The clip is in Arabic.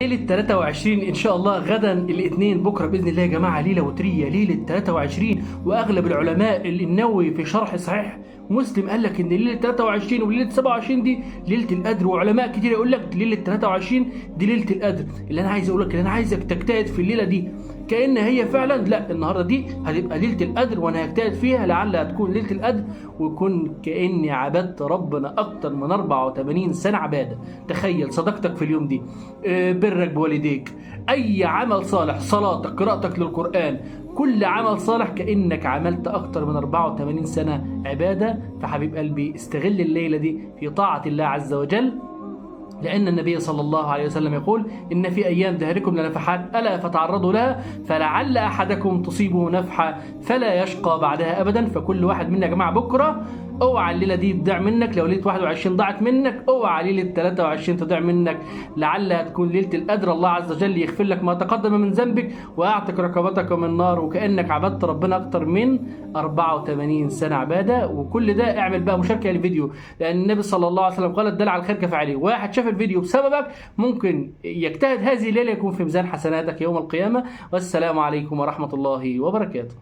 ليلة 23 إن شاء الله غدا الاثنين بكرة بإذن الله يا جماعة، ليلة وترية ليلة 23. وأغلب العلماء النووي في شرح صحيح مسلم قال لك إن ليلة 23 وليلة 27 دي ليلة القدر، وعلماء كتير يقول لك ليلة 23 دي ليلة القدر. اللي أنا عايز أقول لك، اللي أنا عايزك تجتهد في الليلة دي كأن هي فعلا، لا النهارده دي هتبقى ليلة القدر وأنا هجتهد فيها لعلها تكون ليلة القدر، ويكون كأني عبدت ربنا أكتر من 84 سنة عبادة. تخيل صداقتك في اليوم دي، برك بوالديك، اي عمل صالح، صلاتك، قراءتك للقرآن، كل عمل صالح كأنك عملت اكتر من 84 سنة عبادة. فحبيب قلبي استغل الليلة دي في طاعة الله عز وجل، لأن النبي صلى الله عليه وسلم يقول إن في أيام دهركم لنفحات ألا فتعرضوا لها فلعل أحدكم تصيبه نفحة فلا يشقى بعدها أبدا. فكل واحد منا يا جماعة بكرة اوعى الليله دي تضيع منك. لو ليله 21 ضاعت منك اوعى ليله 23 تضيع منك، لعلها تكون ليله القدر. الله عز وجل يغفر لك ما تقدم من ذنبك ويعتق رقبتك من النار، وكانك عبدت ربنا اكتر من 84 سنه عباده. وكل ده اعمل بقى مشاركه للفيديو، لان النبي صلى الله عليه وسلم قال الدال على الخير كفاعله. واحد شاف الفيديو بسببك ممكن يجتهد هذه الليله يكون في ميزان حسناتك يوم القيامه. والسلام عليكم ورحمه الله وبركاته.